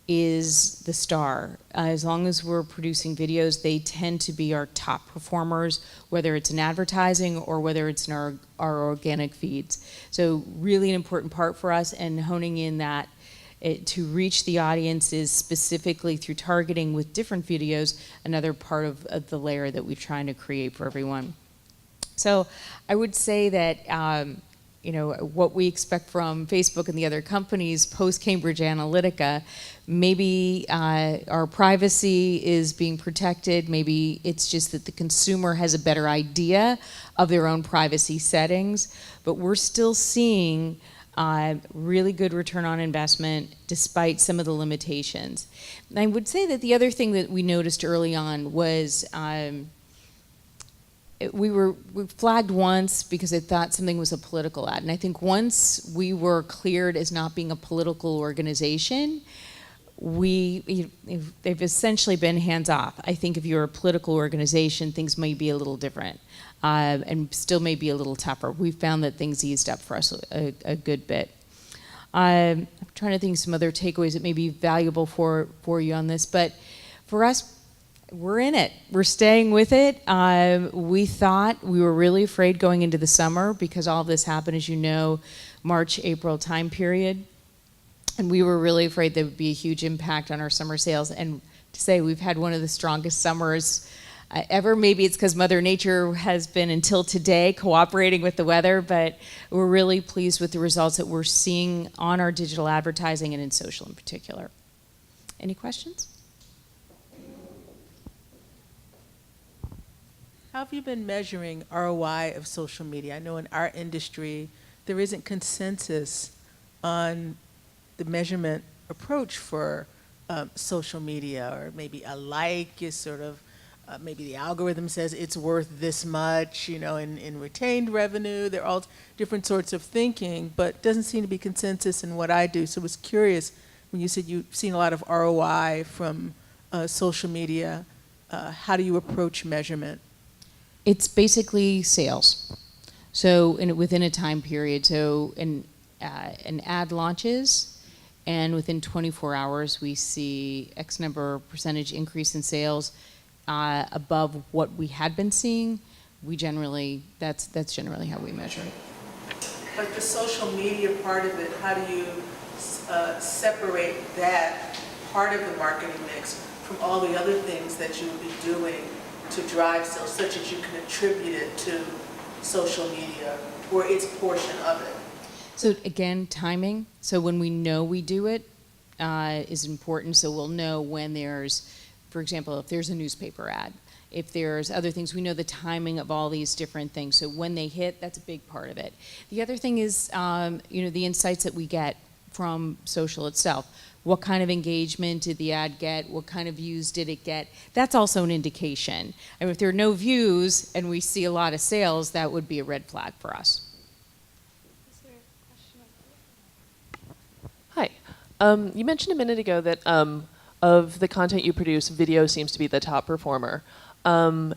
is the star. As long as we're producing videos, they tend to be our top performers, whether it's in advertising or whether it's in our organic feeds. So really an important part for us, and honing in that to reach the audiences specifically through targeting with different videos, another part of the layer that we're trying to create for everyone. So I would say that you know, what we expect from Facebook and the other companies post-Cambridge Analytica, maybe our privacy is being protected, maybe it's just that the consumer has a better idea of their own privacy settings, but we're still seeing really good return on investment despite some of the limitations. And I would say that the other thing that we noticed early on was we flagged once because I thought something was a political ad. And I think once we were cleared as not being a political organization, they've essentially been hands off. I think if you're a political organization, things may be a little different and still may be a little tougher. We found that things eased up for us a good bit. I'm trying to think of some other takeaways that may be valuable for you on this, but for us, we're in it. We're staying with it. We thought, we were really afraid going into the summer because all of this happened, as you know, March, April time period. And we were really afraid there would be a huge impact on our summer sales. And to say we've had one of the strongest summers ever. Maybe it's because Mother Nature has been, until today, cooperating with the weather, but we're really pleased with the results that we're seeing on our digital advertising and in social in particular. Any questions? How have you been measuring ROI of social media? I know in our industry, there isn't consensus on the measurement approach for social media, or maybe a like is sort of, maybe the algorithm says it's worth this much, you know, in retained revenue. They're all different sorts of thinking, but doesn't seem to be consensus in what I do. So I was curious, when you said you've seen a lot of ROI from social media, how do you approach measurement? It's basically sales. So within a time period, so an ad launches, and within 24 hours we see X number percentage increase in sales above what we had been seeing. We generally, that's generally how we measure. But the social media part of it, how do you separate that part of the marketing mix from all the other things that you would be doing to drive sales, such as you can attribute it to social media or its portion of it? So again, timing. So when we know we do it is important. So we'll know when there's, for example, if there's a newspaper ad, if there's other things, we know the timing of all these different things. So when they hit, that's a big part of it. The other thing is, you know, the insights that we get from social itself. What kind of engagement did the ad get? What kind of views did it get? That's also an indication. I mean, if there are no views and we see a lot of sales, that would be a red flag for us. Hi. You mentioned a minute ago that of the content you produce, video seems to be the top performer. Can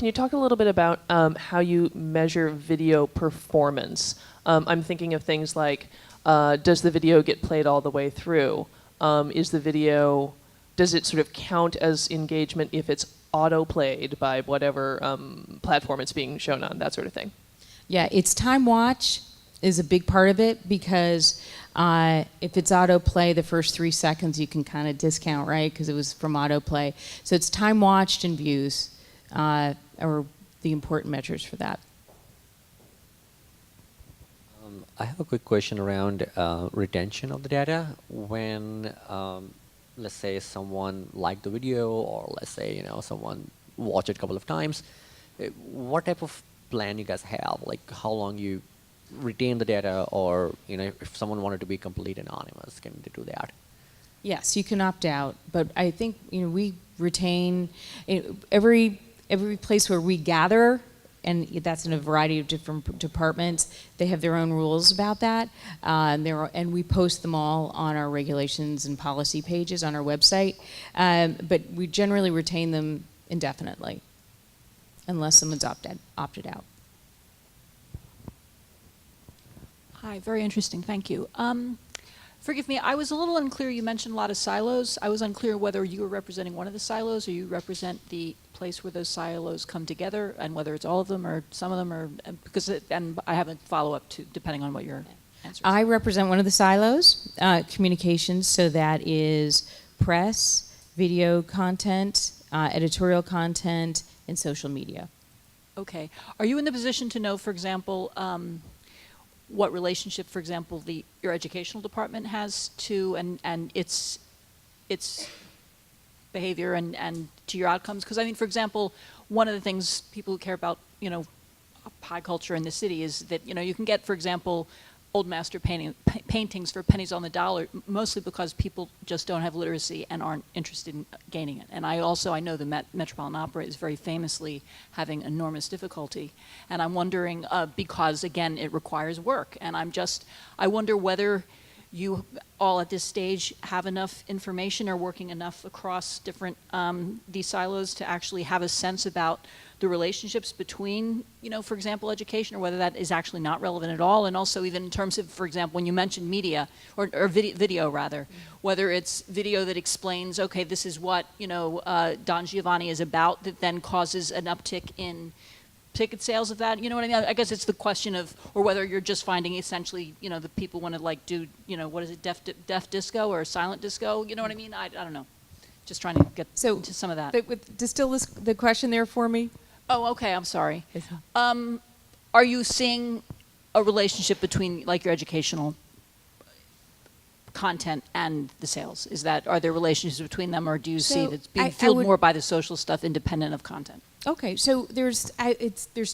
you talk a little bit about how you measure video performance? I'm thinking of things like, does the video get played all the way through? Does it sort of count as engagement if it's auto-played by whatever platform it's being shown on, that sort of thing? Yeah, it's time watch is a big part of it, because if it's autoplay, the first 3 seconds you can kind of discount, right? Because it was from autoplay. So it's time watched and views are the important measures for that. I have a quick question around retention of the data. When, let's say, someone liked the video, or let's say, you know, someone watched it a couple of times, what type of plan you guys have? Like, how long you retain the data, or, you know, if someone wanted to be complete anonymous, can they do that? Yes, you can opt out, but I think, you know, we retain every place where we gather, and that's in a variety of different departments. They have their own rules about that, and we post them all on our regulations and policy pages on our website. But we generally retain them indefinitely, unless someone's opted out. Hi, very interesting, thank you. Forgive me, I was a little unclear. You mentioned a lot of silos. I was unclear whether you were representing one of the silos or you represent the place where those silos come together, and whether it's all of them or some of them, or and I have a follow-up to depending on what your answer is. I represent one of the silos, communications, so that is press, video content, editorial content, and social media. Okay. Are you in the position to know, for example, what relationship, for example, your educational department has to and its behavior and to your outcomes? Because I mean, for example, one of the things people who care about, pie culture in the city is that, you can get, for example, old master paintings for pennies on the dollar, mostly because people just don't have literacy and aren't interested in gaining it. And I know the Metropolitan Opera is very famously having enormous difficulty. And I'm wondering, because again, it requires work. And I wonder whether you all at this stage have enough information or working enough across different these silos to actually have a sense about the relationships between, for example, education, or whether that is actually not relevant at all. And also even in terms of, for example, when you mentioned media, or video rather, whether it's video that explains, okay, this is what, Don Giovanni is about, that then causes an uptick in ticket sales of that, you know what I mean? I guess it's the question of, or whether you're just finding essentially, the people want to do, what is it, deaf disco or silent disco, you know what I mean? I don't know. Just trying to get to some of that. Distill the question there for me. Oh, okay, I'm sorry. Are you seeing a relationship between your educational content and the sales? Are there relationships between them, or do you see that it's being fueled more by the social stuff independent of content? Okay, so there's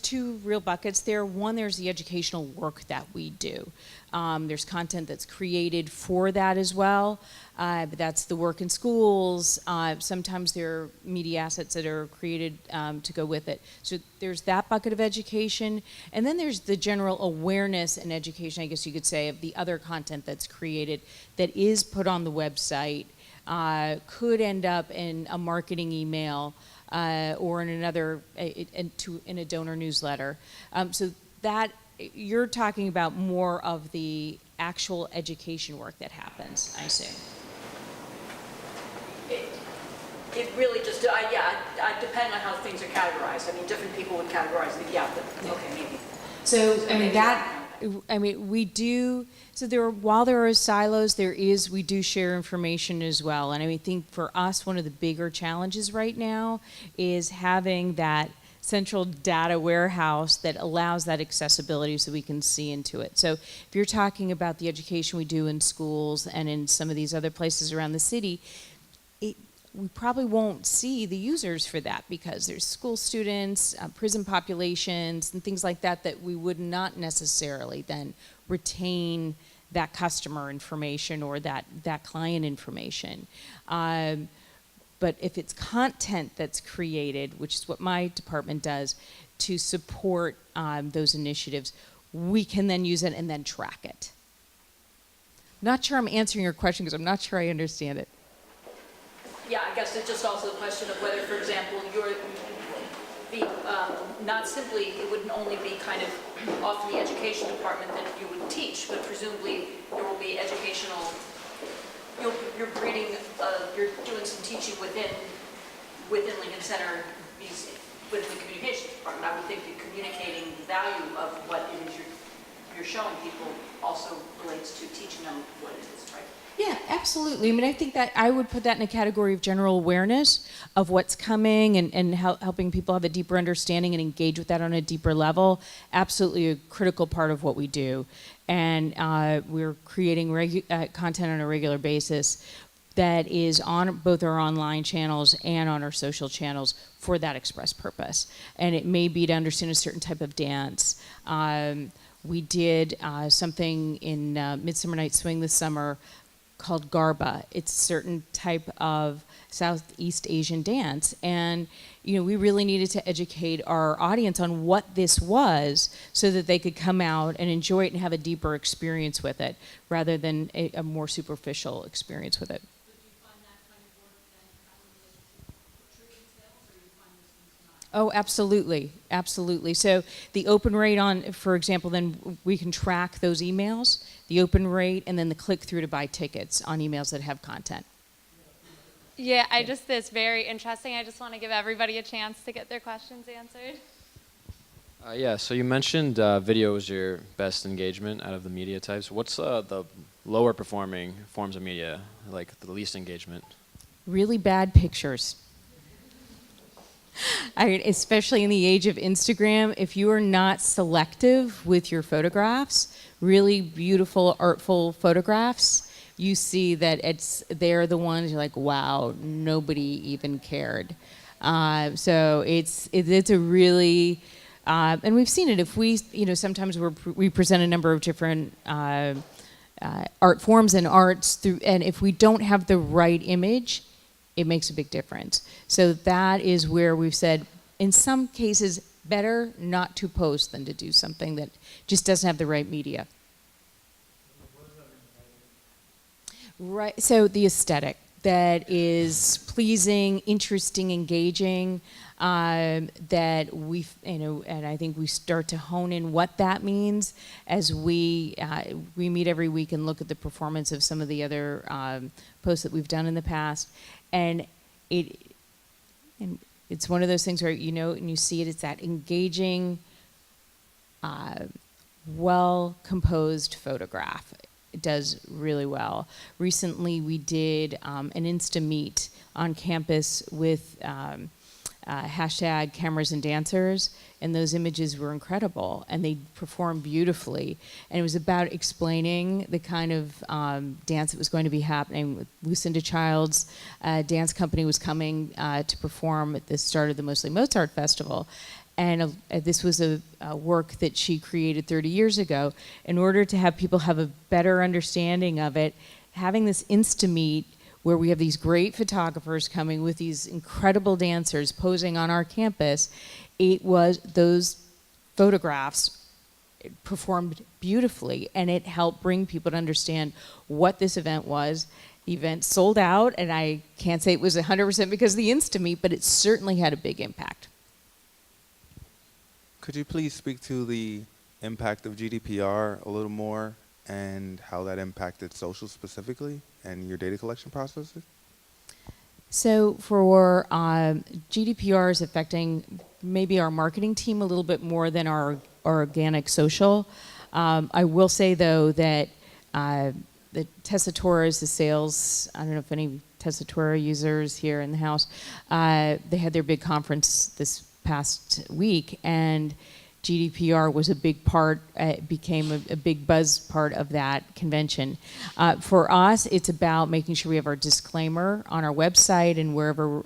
two real buckets there. One, there's the educational work that we do. There's content that's created for that as well, but that's the work in schools. Sometimes there are media assets that are created to go with it. So there's that bucket of education, and then there's the general awareness and education, I guess you could say, of the other content that's created that is put on the website, could end up in a marketing email, or in in a donor newsletter. So that you're talking about more of the actual education work that happens, I assume. It really just, depending on how things are categorized. I mean, different people would categorize it, but okay, maybe. So, we do, while there are silos, we do share information as well. And I think for us, one of the bigger challenges right now is having that central data warehouse that allows that accessibility so we can see into it. So if you're talking about the education we do in schools and in some of these other places around the city, we probably won't see the users for that because there's school students, prison populations, and things like that we would not necessarily then retain that customer information or that client information. But if it's content that's created, which is what my department does, to support those initiatives, we can then use it and then track it. I'm not sure I'm answering your question because I'm not sure I understand it. Yeah, I guess it's just also a question of whether, for example, not simply, it wouldn't only be kind of off in the education department that you would teach, but presumably there will be educational, you're doing some teaching within Lincoln Center, within the communications department. I would think that communicating the value of what it is you're showing people also relates to teaching them what it is, right? Yeah, absolutely. I think that I would put that in a category of general awareness of what's coming and helping people have a deeper understanding and engage with that on a deeper level. Absolutely a critical part of what we do. And we're creating content on a regular basis that is on both our online channels and on our social channels for that express purpose. And it may be to understand a certain type of dance. We did something in Midsummer Night's Swing this summer called Garba. It's a certain type of Southeast Asian dance. And, we really needed to educate our audience on what this was so that they could come out and enjoy it and have a deeper experience with it rather than a more superficial experience with it. Oh, absolutely, absolutely. So the open rate on, for example, then we can track those emails, the open rate, and then the click-through to buy tickets on emails that have content. Yeah, it's very interesting. I just want to give everybody a chance to get their questions answered. Yeah, so you mentioned video was your best engagement out of the media types. What's the lower performing forms of media, like the least engagement? Really bad pictures. Especially in the age of Instagram, if you are not selective with your photographs, really beautiful, artful photographs, you see that they're the ones you're like, wow, nobody even cared. So it's a really, and we've seen it. If we, sometimes we present a number of different art forms and arts and if we don't have the right image, it makes a big difference. So that is where we've said, in some cases, better not to post than to do something that just doesn't have the right media. Right. So the aesthetic that is pleasing, interesting, engaging. That we, and I think we start to hone in what that means as we meet every week and look at the performance of some of the other posts that we've done in the past, and it's one of those things where and you see it. It's that engaging, well-composed photograph. It does really well. Recently, we did an Insta Meet on campus with hashtag cameras and dancers, and those images were incredible, and they performed beautifully. And it was about explaining the kind of dance that was going to be happening. Lucinda Child's dance company was coming to perform at the start of the Mostly Mozart Festival. And this was a work that she created 30 years ago. In order to have people have a better understanding of it, having this Insta Meet where we have these great photographers coming with these incredible dancers posing on our campus, those photographs performed beautifully, and it helped bring people to understand what this event was. The event sold out, and I can't say it was 100% because of the Insta Meet, but it certainly had a big impact. Could you please speak to the impact of GDPR a little more and how that impacted social specifically and your data collection processes? So for GDPR is affecting maybe our marketing team a little bit more than our organic social. I will say though that the Tessatora is the sales, I don't know if any Tessatora users here in the house, they had their big conference this past week, and GDPR was a big part, became a big buzz part of that convention. For us, it's about making sure we have our disclaimer on our website and wherever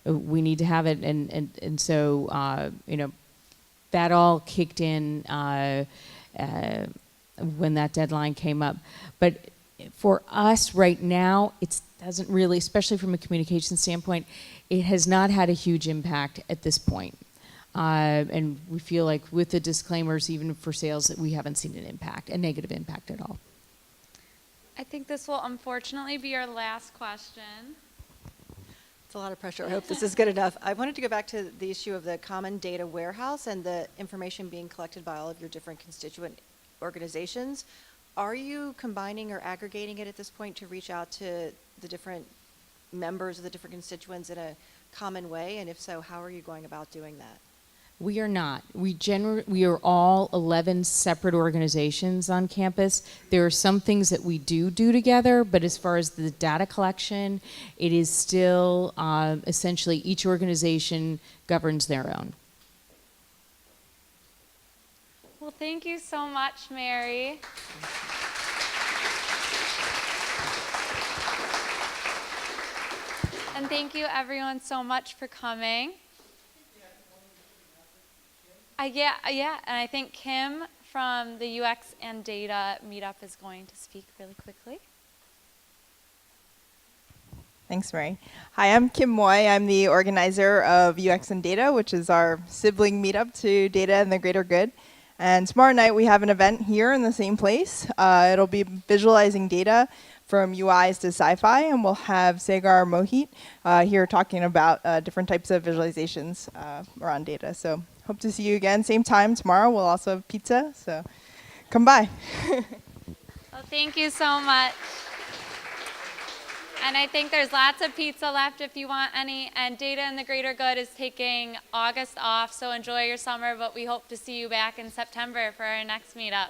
we need to have it. And so, that all kicked in when that deadline came up. But for us right now, it doesn't really, especially from a communication standpoint, it has not had a huge impact at this point. And we feel like with the disclaimers, even for sales, that we haven't seen a negative impact at all. I think this will unfortunately be our last question. It's a lot of pressure. I hope this is good enough. I wanted to go back to the issue of the common data warehouse and the information being collected by all of your different constituent organizations. Are you combining or aggregating it at this point to reach out to the different members of the different constituents in a common way? And if so, how are you going about doing that? We are not. We are all 11 separate organizations on campus. There are some things that we do together, but as far as the data collection, it is still essentially each organization governs their own. Well, thank you so much, Mary. And thank you everyone so much for coming. Yeah, and I think Kim from the UX and Data meetup is going to speak really quickly. Thanks, Mary. Hi, I'm Kim Moy. I'm the organizer of UX and Data, which is our sibling meetup to Data and the Greater Good. And tomorrow night we have an event here in the same place. It'll be visualizing data from UIs to sci-fi, and we'll have Sagar Mohit here talking about different types of visualizations around data. So hope to see you again, same time tomorrow. We'll also have pizza, so come by. Well, thank you so much. And I think there's lots of pizza left if you want any. And Data and the Greater Good is taking August off, so enjoy your summer, but we hope to see you back in September for our next meetup.